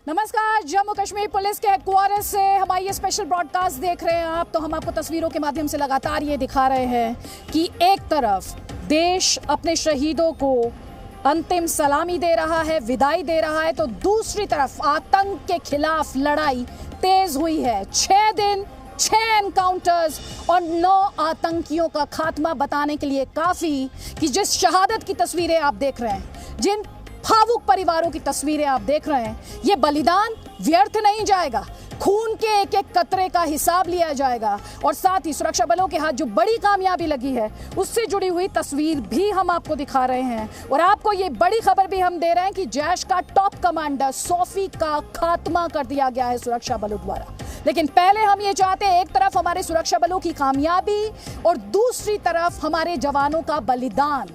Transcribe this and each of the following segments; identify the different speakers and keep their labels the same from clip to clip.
Speaker 1: नमस्कार। जम्मू कश्मीर पुलिस के हेडक्वार्टर से हमारी ये स्पेशल ब्रॉडकास्ट देख रहे हैं आप, तो हम आपको तस्वीरों के माध्यम से लगातार ये दिखा रहे हैं कि एक तरफ देश अपने शहीदों को अंतिम सलामी दे रहा है, विदाई दे रहा है, तो दूसरी तरफ आतंक के खिलाफ लड़ाई तेज हुई है। 6 दिन 6 एनकाउंटर्स और 9 आतंकियों का खात्मा बताने के लिए काफी कि जिस शहादत की तस्वीरें आप देख रहे हैं, जिन भावुक परिवारों की तस्वीरें आप देख रहे हैं, ये बलिदान व्यर्थ नहीं जाएगा। खून के एक एक कतरे का हिसाब लिया जाएगा और साथ ही सुरक्षा बलों के हाथ जो बड़ी कामयाबी लगी है उससे जुड़ी हुई तस्वीर भी हम आपको दिखा रहे हैं। और आपको ये बड़ी खबर भी हम दे रहे हैं कि जैश का टॉप कमांडर सोफी का खात्मा कर दिया गया है सुरक्षा बलों द्वारा। लेकिन पहले हम ये चाहते हैं, एक तरफ हमारे सुरक्षा बलों की कामयाबी और दूसरी तरफ हमारे जवानों का बलिदान।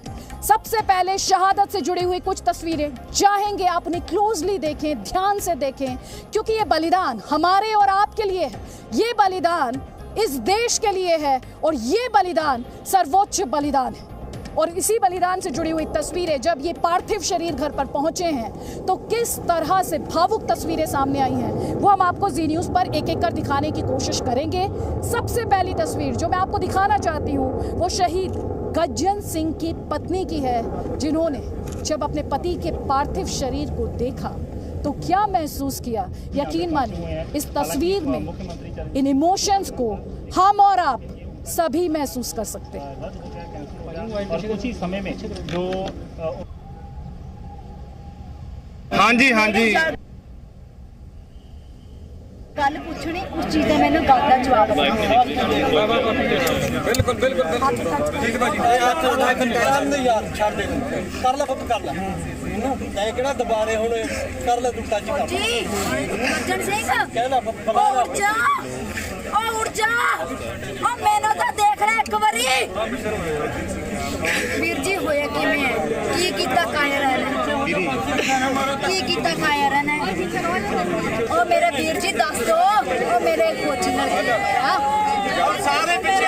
Speaker 1: सबसे पहले शहादत से जुड़ी हुई कुछ तस्वीरें चाहेंगे आप उन्हें क्लोजली देखें, ध्यान से देखें, क्योंकि ये बलिदान हमारे और आपके लिए है। ये बलिदान इस देश के लिए है और ये बलिदान सर्वोच्च बलिदान है। और इसी बलिदान से जुड़ी हुई तस्वीरें जब ये पार्थिव शरीर घर पर पहुंचे हैं तो किस तरह से भावुक तस्वीरें सामने आई हैं, वो हम आपको जी न्यूज़ पर एक एक कर दिखाने की कोशिश करेंगे। सबसे पहली तस्वीर जो मैं आपको दिखाना चाहती हूँ वो शहीद गज्जन सिंह की पत्नी की है, जिन्होंने जब अपने पति के पार्थिव शरीर को देखा तो क्या महसूस किया। यकीन मानिए इस तस्वीर में इन इमोशंस को हम और आप सभी महसूस कर सकते हैं।
Speaker 2: और कुछ ही समय में जो हाँ जी
Speaker 3: गल पूछनी उस चीज का मैंने गल का जवाब
Speaker 4: बिल्कुल ठीक भाजी यार छाड़ दे कर ले कर ले मैं केड़ा दोबारे हुन कर ले तू टच
Speaker 3: जी गज्जन सिंह
Speaker 4: कहना
Speaker 3: उठ जा ओ मैंने तो देख रहा एक बारी वीर जी होया किवें की कीता कायर की कीता कायर ने ओ मेरे वीर जी दस दो ओ मेरे कोच होया सारे पीछे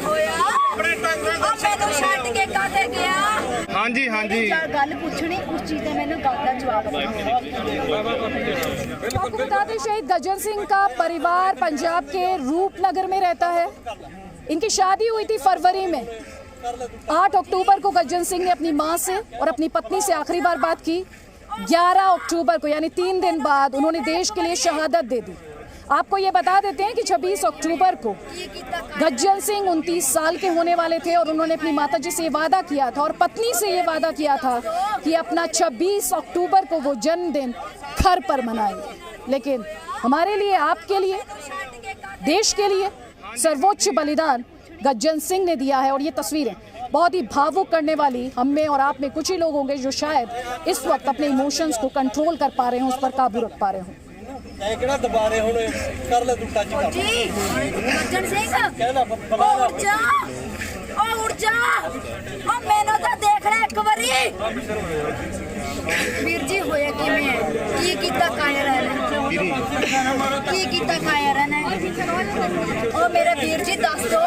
Speaker 3: होया अपने टंग मैनू छड्ड के काटे गया।
Speaker 2: हाँ जी
Speaker 3: गल पूछनी उस चीज का मैंने गल का जवाब
Speaker 1: आपको बता दें, शहीद गज्जन सिंह का परिवार पंजाब के रूपनगर में रहता है। इनकी शादी हुई थी फरवरी में। 8 अक्टूबर को गज्जन सिंह ने अपनी मां से और अपनी पत्नी से आखिरी बार बात की। 11 अक्टूबर को यानी 3 दिन बाद उन्होंने देश के लिए शहादत दे दी। आपको ये बता देते हैं कि 26 अक्टूबर को गज्जन सिंह 29 साल के होने वाले थे और उन्होंने अपनी माताजी से ये वादा किया था और पत्नी से ये वादा किया था कि अपना 26 अक्टूबर को वो जन्मदिन घर पर मनाएंगे। लेकिन हमारे लिए, आपके लिए, देश के लिए सर्वोच्च बलिदान गज्जन सिंह ने दिया है। और ये तस्वीरें बहुत ही भावुक करने वाली, हम में और आप में कुछ ही लोग होंगे जो शायद इस वक्त अपने इमोशंस को कंट्रोल कर पा रहे हों, उस पर काबू रख पा रहे हों।
Speaker 4: मैं केड़ा दोबारे हुन कर ले तू टच
Speaker 3: जी गज्जन सिंह
Speaker 4: कहना
Speaker 3: उठ जा ओ मैंने तो देख रहा एक बारी वीर जी होया किवें की कीता कायर की कीता कायर ने ओ मेरे वीर जी दस दो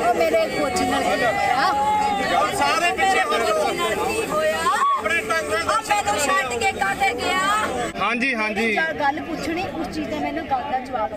Speaker 3: ओ मेरे कोच होया सारे पीछे होया अपने टंग मैनू छड्ड के काटे गया।
Speaker 2: हाँ जी
Speaker 3: गल पूछनी उस चीज का मैंने गल का जवाब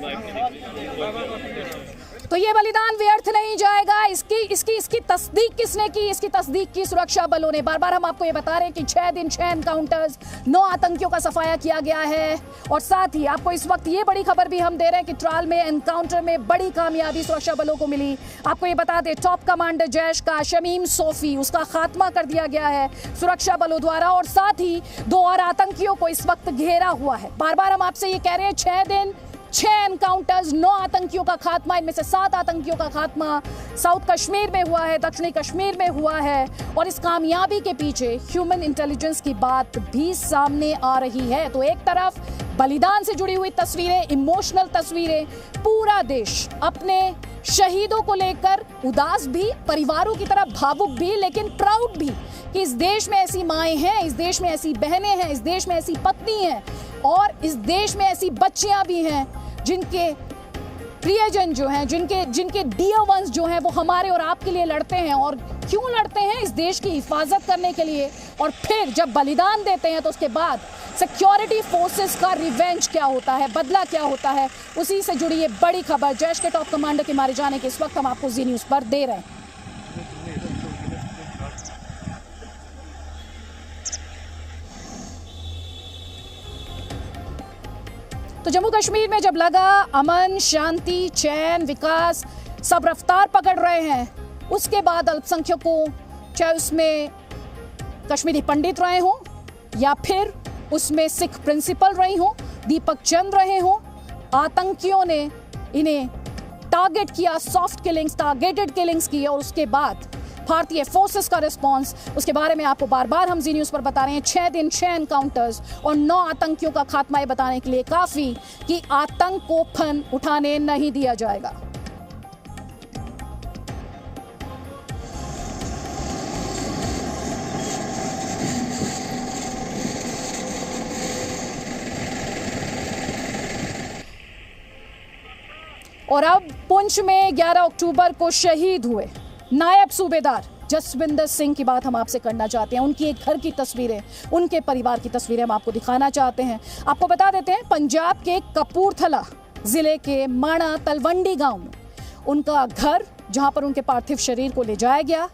Speaker 1: तो ये बलिदान व्यर्थ नहीं जाएगा। इसकी तस्दीक किसने की? इसकी तस्दीक की सुरक्षा बलों ने। बार बार हम आपको ये बता रहे हैं कि 6 दिन 6 एनकाउंटर्स, 9 आतंकियों का सफाया किया गया है। और साथ ही आपको इस वक्त ये बड़ी खबर भी हम दे रहे हैं कि ट्रायल में, एनकाउंटर में बड़ी कामयाबी सुरक्षा बलों को मिली। आपको ये बता दें, टॉप कमांडर जैश का शमीम सोफी, उसका खात्मा कर दिया गया है सुरक्षा बलों द्वारा। और साथ ही 2 और आतंकियों को इस वक्त घेरा हुआ है। बार बार हम आपसे ये कह रहे हैं, 6 दिन 6 एनकाउंटर्स, 9 आतंकियों का खात्मा। इनमें से 7 आतंकियों का खात्मा साउथ कश्मीर में हुआ है, दक्षिणी कश्मीर में हुआ है। और इस कामयाबी के पीछे ह्यूमन इंटेलिजेंस की बात भी सामने आ रही है। तो एक तरफ बलिदान से जुड़ी हुई तस्वीरें, इमोशनल तस्वीरें, पूरा देश अपने शहीदों को लेकर उदास भी, परिवारों की तरह भावुक भी, लेकिन प्राउड भी कि इस देश में ऐसी माएं हैं, इस देश में ऐसी बहनें हैं, इस देश में ऐसी पत्नी हैं और इस देश में ऐसी बच्चियां भी हैं जिनके प्रियजन जो हैं, जिनके डियर वंस जो हैं वो हमारे और आपके लिए लड़ते हैं। और क्यों लड़ते हैं? इस देश की हिफाजत करने के लिए। और फिर जब बलिदान देते हैं तो उसके बाद सिक्योरिटी फोर्सेस का रिवेंज क्या होता है, बदला क्या होता है, उसी से जुड़ी ये बड़ी खबर जैश के टॉप कमांडर के मारे जाने के इस वक्त हम आपको जी न्यूज़ पर दे रहे हैं। तो जम्मू कश्मीर में जब लगा अमन, शांति, चैन, विकास सब रफ्तार पकड़ रहे हैं, उसके बाद अल्पसंख्यकों, चाहे उसमें कश्मीरी पंडित रहे हों या फिर उसमें सिख प्रिंसिपल रही हों, दीपक चंद रहे हों, आतंकियों ने इन्हें टारगेट किया, सॉफ्ट किलिंग्स, टारगेटेड किलिंग्स की। और उसके बाद भारतीय फोर्सेस का रिस्पांस, उसके बारे में आपको बार बार हम जी न्यूज़ पर बता रहे हैं। 6 दिन 6 एनकाउंटर्स और 9 आतंकियों का खात्मा बताने के लिए काफी कि आतंक को फन उठाने नहीं दिया जाएगा। और अब पुंछ में 11 अक्टूबर को शहीद हुए नायब सूबेदार जसविंदर सिंह की बात हम आपसे करना चाहते हैं। उनकी एक घर की तस्वीरें, उनके परिवार की तस्वीरें हम आपको दिखाना चाहते हैं। आपको बता देते हैं, पंजाब के कपूरथला जिले के माणा तलवंडी गांव में उनका घर, जहां पर उनके पार्थिव शरीर को ले जाया गया।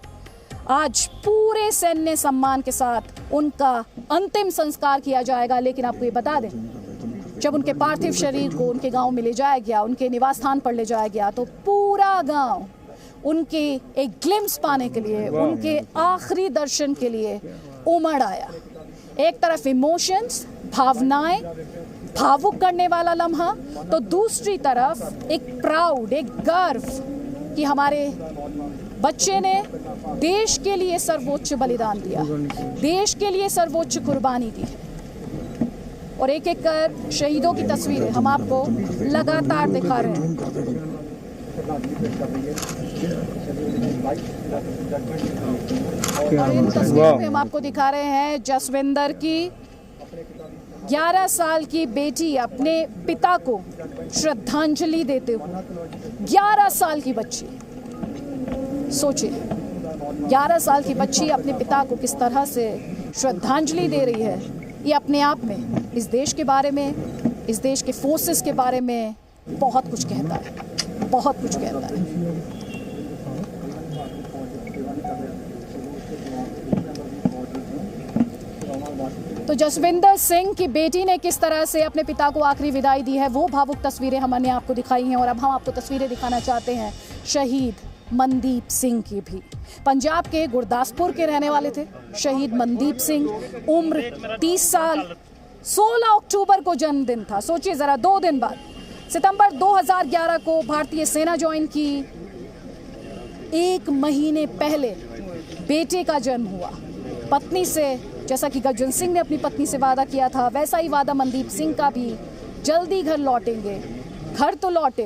Speaker 1: आज पूरे सैन्य सम्मान के साथ उनका अंतिम संस्कार किया जाएगा। लेकिन आपको ये बता दें, जब उनके पार्थिव शरीर को उनके गांव में ले जाया गया, उनके निवास स्थान पर ले जाया गया, तो पूरा गांव उनके एक ग्लिम्स पाने के लिए, उनके आखिरी दर्शन के लिए उमड़ आया। एक तरफ इमोशंस, भावनाएं, भावुक करने वाला लम्हा, तो दूसरी तरफ एक प्राउड, एक गर्व कि हमारे बच्चे ने देश के लिए सर्वोच्च बलिदान दिया, देश के लिए सर्वोच्च कुर्बानी दी। और एक एक कर शहीदों की तस्वीरें हम आपको लगातार दिखा रहे हैं। और इन तस्वीरों में हम आपको दिखा रहे हैं जसविंदर की 11 साल की बेटी अपने पिता को श्रद्धांजलि देते हुए। 11 साल की बच्ची, सोचिए 11 साल की बच्ची अपने पिता को किस तरह से श्रद्धांजलि दे रही है। ये अपने आप में इस देश के बारे में, इस देश के फोर्सेस के बारे में बहुत कुछ कहता है, बहुत कुछ कहता है। तो जसविंदर सिंह की बेटी ने किस तरह से अपने पिता को आखिरी विदाई दी है, वो भावुक तस्वीरें हमने आपको दिखाई हैं। और अब हम आपको तस्वीरें दिखाना चाहते हैं शहीद मनदीप सिंह की भी। पंजाब के गुरदासपुर के रहने वाले थे शहीद मनदीप सिंह, उम्र 30 साल। 16 अक्टूबर को जन्मदिन था। सोचिए जरा, 2 दिन बाद सितंबर 2011 को भारतीय सेना ज्वाइन की। 1 महीने पहले बेटे का जन्म हुआ। पत्नी से, जैसा कि गर्जन सिंह ने अपनी पत्नी से वादा किया था, वैसा ही वादा मनदीप सिंह का भी। जल्दी घर लौटेंगे। घर तो लौटे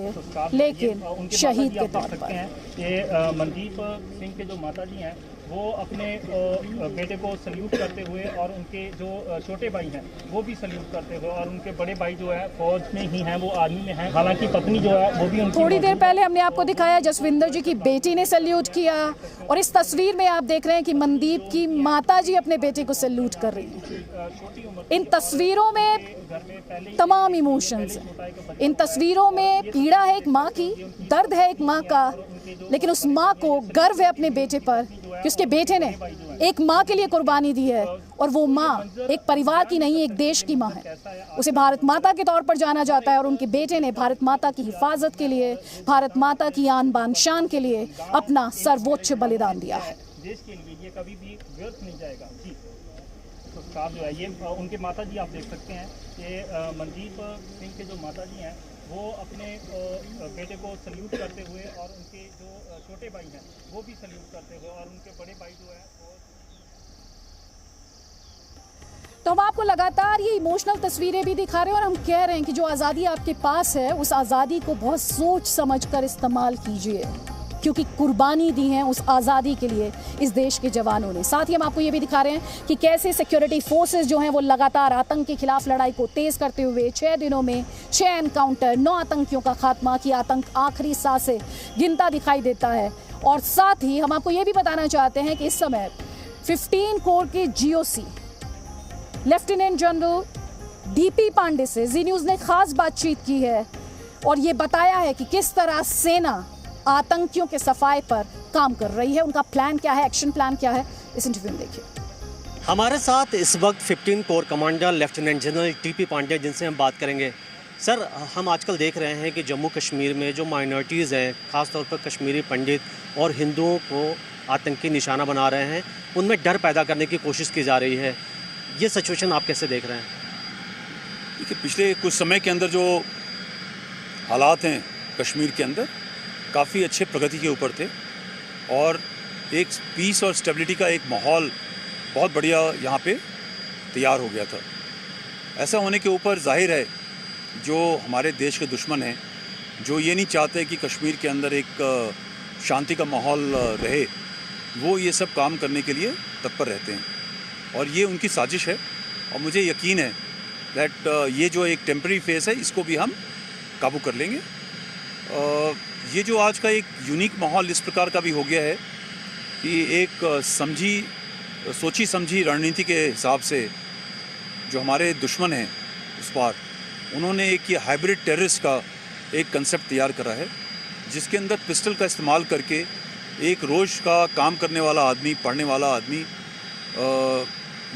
Speaker 1: लेकिन शहीद के तौर पर।
Speaker 2: ये मनदीप सिंह के जो माता जी हैं वो अपने बेटे को सल्यूट करते हुए, और उनके जो छोटे भाई हैं वो भी सल्यूट करते हुए, और उनके बड़े भाई जो है फौज में ही हैं, वो आर्मी में हैं। हालांकि पत्नी जो है वो भी उनकी।
Speaker 1: थोड़ी देर पहले हमने आपको दिखाया जसविंदर जी की बेटी ने सल्यूट किया, और इस तस्वीर में आप देख रहे हैं कि मनदीप की माता जी अपने बेटे को सल्यूट कर रही हैं। इन तस्वीरों में तमाम इमोशंस हैं। इन तस्वीरों में पीड़ा है एक माँ की, दर्द है एक माँ का, लेकिन उस माँ को गर्व है अपने बेटे पर कि उसके बेटे ने एक माँ के लिए कुर्बानी दी है। और वो माँ एक परिवार की नहीं, एक देश की माँ है। उसे भारत माता के तौर पर जाना जाता है, और उनके बेटे ने भारत माता की हिफाजत के लिए, भारत माता की आन बान शान के लिए अपना सर्वोच्च बलिदान दिया है।
Speaker 2: देश के लिए ये कभी भी व्यर्थ नहीं जाएगा। जी, तो साहब जो है ये उनके माता जी आप देख सकते हैं कि मनदीप सिंह के जो माता जी हैं वो अपने बेटे को सल्यूट करते हुए, और उनके जो छोटे भाई हैं वो भी सल्यूट करते हुए, और उनके बड़े भाई जो है वो।
Speaker 1: तो हम आपको लगातार ये इमोशनल तस्वीरें भी दिखा रहे हैं, और हम कह रहे हैं कि जो आज़ादी आपके पास है, उस आज़ादी को बहुत सोच समझकर इस्तेमाल कीजिए। क्योंकि कुर्बानी दी है उस आज़ादी के लिए इस देश के जवानों ने। साथ ही हम आपको ये भी दिखा रहे हैं कि कैसे सिक्योरिटी फोर्सेस जो हैं वो लगातार आतंक के खिलाफ लड़ाई को तेज़ करते हुए 6 दिनों में 6 एनकाउंटर, 9 आतंकियों का खात्मा, कि आतंक आखिरी सांसें गिनता दिखाई देता है। और साथ ही हम आपको ये भी बताना चाहते हैं कि इस समय 15 कोर के GOC lieutenant general DP Pandey से जी न्यूज़ ने खास बातचीत की है और ये बताया है कि किस तरह सेना आतंकियों के सफाए पर काम कर रही है, उनका प्लान क्या है, एक्शन प्लान क्या है, इस इंटरव्यू में देखिए।
Speaker 5: हमारे साथ इस वक्त 15 corps commander lieutenant general TP Pandey, जिनसे हम बात करेंगे। सर, हम आजकल देख रहे हैं कि जम्मू कश्मीर में जो माइनॉरिटीज़ हैं, ख़ासतौर पर कश्मीरी पंडित और हिंदुओं को आतंकी निशाना बना रहे हैं, उनमें डर पैदा करने की कोशिश की जा रही है। ये सिचुएशन आप कैसे देख रहे हैं?
Speaker 6: देखिए, पिछले कुछ समय के अंदर जो हालात हैं कश्मीर के अंदर, काफ़ी अच्छे प्रगति के ऊपर थे और एक पीस और स्टेबिलिटी का एक माहौल बहुत बढ़िया यहाँ पे तैयार हो गया था। ऐसा होने के ऊपर जाहिर है जो हमारे देश के दुश्मन हैं, जो ये नहीं चाहते कि कश्मीर के अंदर एक शांति का माहौल रहे, वो ये सब काम करने के लिए तत्पर रहते हैं और ये उनकी साजिश है। और मुझे यकीन है दैट ये जो एक टेम्परेरी फेस है, इसको भी हम काबू कर लेंगे। ये जो आज का एक यूनिक माहौल इस प्रकार का भी हो गया है कि एक सोची समझी रणनीति के हिसाब से जो हमारे दुश्मन हैं उस पार, उन्होंने एक ये हाइब्रिड टेररिस्ट का एक कंसेप्ट तैयार करा है, जिसके अंदर पिस्टल का इस्तेमाल करके एक रोज़ का काम करने वाला आदमी, पढ़ने वाला आदमी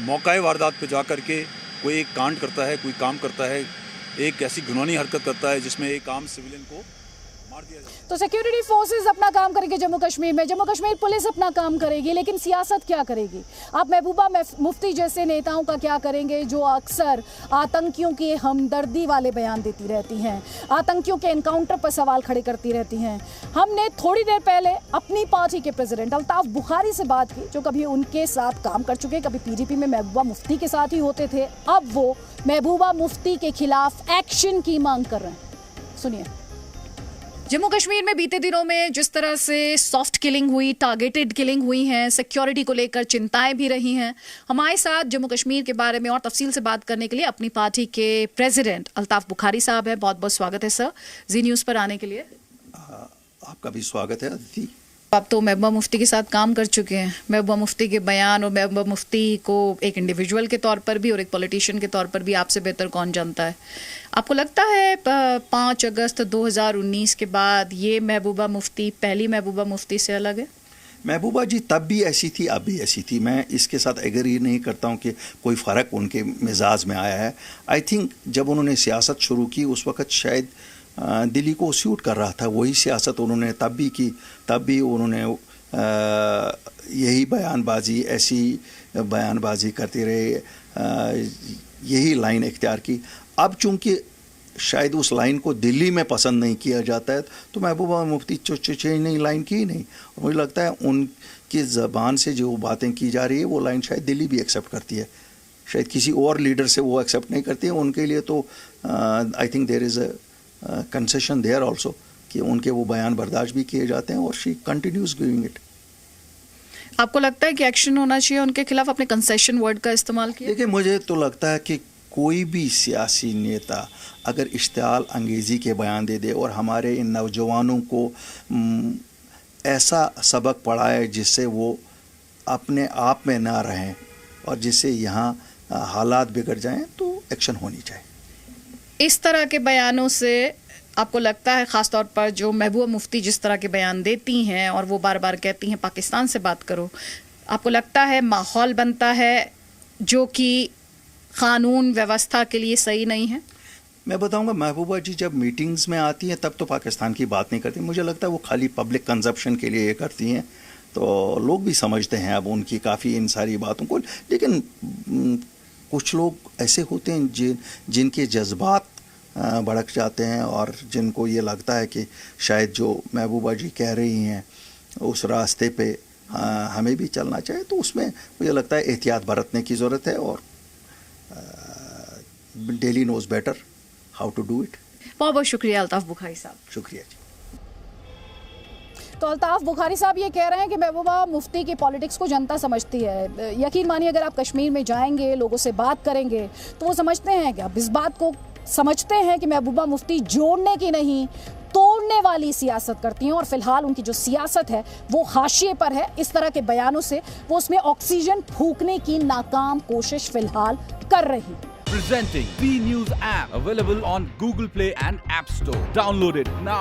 Speaker 6: मौका वारदात पे जा कर के कोई एक कांड करता है, कोई काम करता है, एक ऐसी घिनौनी हरकत करता है जिसमें एक आम सिविलियन को मार दिया जाता है।
Speaker 1: तो सिक्योरिटी फोर्सेस अपना काम करेंगे जम्मू कश्मीर में, जम्मू कश्मीर पुलिस अपना काम करेगी, लेकिन सियासत क्या करेगी? आप महबूबा मुफ्ती जैसे नेताओं का क्या करेंगे जो अक्सर आतंकियों की हमदर्दी वाले बयान देती रहती हैं, आतंकियों के एनकाउंटर पर सवाल खड़े करती रहती हैं? हमने थोड़ी देर पहले अपनी पार्टी के प्रेसिडेंट अल्ताफ बुखारी से बात की, जो कभी उनके साथ काम कर चुके, कभी PDP में महबूबा मुफ्ती के साथ ही होते थे, अब वो महबूबा मुफ्ती के खिलाफ एक्शन की मांग कर रहे हैं। सुनिए। जम्मू कश्मीर में बीते दिनों में जिस तरह से सॉफ्ट किलिंग हुई, टारगेटेड किलिंग हुई हैं, सिक्योरिटी को लेकर चिंताएं भी रही हैं। हमारे साथ जम्मू कश्मीर के बारे में और तफसील से बात करने के लिए अपनी पार्टी के प्रेसिडेंट अल्ताफ बुखारी साहब हैं। बहुत बहुत स्वागत है सर जी न्यूज़ पर आने के लिए।
Speaker 7: आपका भी स्वागत है अदिति।
Speaker 1: आप तो महबूबा मुफ्ती के साथ काम कर चुके हैं। महबूबा मुफ्ती के बयान और महबूबा मुफ्ती को एक इंडिविजुअल के तौर पर भी और एक पॉलिटिशियन के तौर पर भी आपसे बेहतर कौन जानता है। आपको लगता है 5 अगस्त 2019 के बाद ये महबूबा मुफ्ती पहली महबूबा मुफ्ती से अलग है?
Speaker 7: महबूबा जी तब भी ऐसी थी, अब भी ऐसी थी। मैं इसके साथ एग्री नहीं करता हूँ कि कोई फ़र्क उनके मिजाज में आया है। आई थिंक जब उन्होंने सियासत शुरू की उस वक़्त शायद दिल्ली को सूट कर रहा था, वही सियासत उन्होंने तब भी की। तब भी उन्होंने यही बयानबाजी, ऐसी बयानबाजी करते रहे, यही लाइन इख्तियार की। अब चूंकि शायद उस लाइन को दिल्ली में पसंद नहीं किया जाता है तो महबूबा मुफ्ती चेंज नहीं, लाइन की नहीं। और मुझे लगता है उनकी ज़बान से जो बातें की जा रही है वो लाइन शायद दिल्ली भी एक्सेप्ट करती है, शायद किसी और लीडर से वो एक्सेप्ट नहीं करती है। उनके लिए तो I think there is a concession there also कि उनके वो बयान बर्दाश्त भी किए जाते हैं और शी कंटिन्यूज गिविंग इट।
Speaker 1: आपको लगता है कि एक्शन होना चाहिए उनके खिलाफ? आपने कंसेशन वर्ड का इस्तेमाल किया।
Speaker 7: देखिए, मुझे तो लगता है कि कोई भी सियासी नेता अगर इश्तियाल अंगेज़ी के बयान दे दे और हमारे इन नौजवानों को ऐसा सबक पढ़ाए जिससे वो अपने आप में ना रहें और जिससे यहाँ हालात बिगड़ जाएं, तो एक्शन होनी चाहिए।
Speaker 1: इस तरह के बयानों से आपको लगता है, ख़ास तौर पर जो महबूबा मुफ्ती जिस तरह के बयान देती हैं और वो बार बार कहती हैं पाकिस्तान से बात करो, आपको लगता है माहौल बनता है जो कि कानून व्यवस्था के लिए सही नहीं है?
Speaker 7: मैं बताऊंगा, महबूबा जी जब मीटिंग्स में आती हैं तब तो पाकिस्तान की बात नहीं करती। मुझे लगता है वो खाली पब्लिक कंजप्शन के लिए ये करती हैं, तो लोग भी समझते हैं अब उनकी काफ़ी इन सारी बातों को। लेकिन कुछ लोग ऐसे होते हैं जिनके जज्बात भड़क जाते हैं और जिनको ये लगता है कि शायद जो महबूबा जी कह रही हैं उस रास्ते पे हमें भी चलना चाहिए, तो उसमें मुझे लगता है एहतियात बरतने की ज़रूरत है और daily knows better how to do it.
Speaker 1: बहुत बहुत शुक्रिया अल्ताफ बुखारी साहब।
Speaker 7: शुक्रिया जी।
Speaker 1: तो अल्ताफ बुखारी साहब ये कह रहे हैं कि महबूबा मुफ्ती की पॉलिटिक्स को जनता समझती है। यकीन मानिए अगर आप कश्मीर में जाएंगे, लोगों से बात करेंगे, तो वो समझते हैं कि आप इस बात को समझते हैं कि महबूबा मुफ्ती जोड़ने की नहीं, तोड़ने वाली सियासत करती हैं। और फिलहाल उनकी जो सियासत है वो हाशिए पर है। इस तरह के बयानों से वो उसमें ऑक्सीजन फूंकने की नाकाम कोशिश फिलहाल कर रही।
Speaker 8: Presenting B News app, available on Google Play and App Store. Download it now.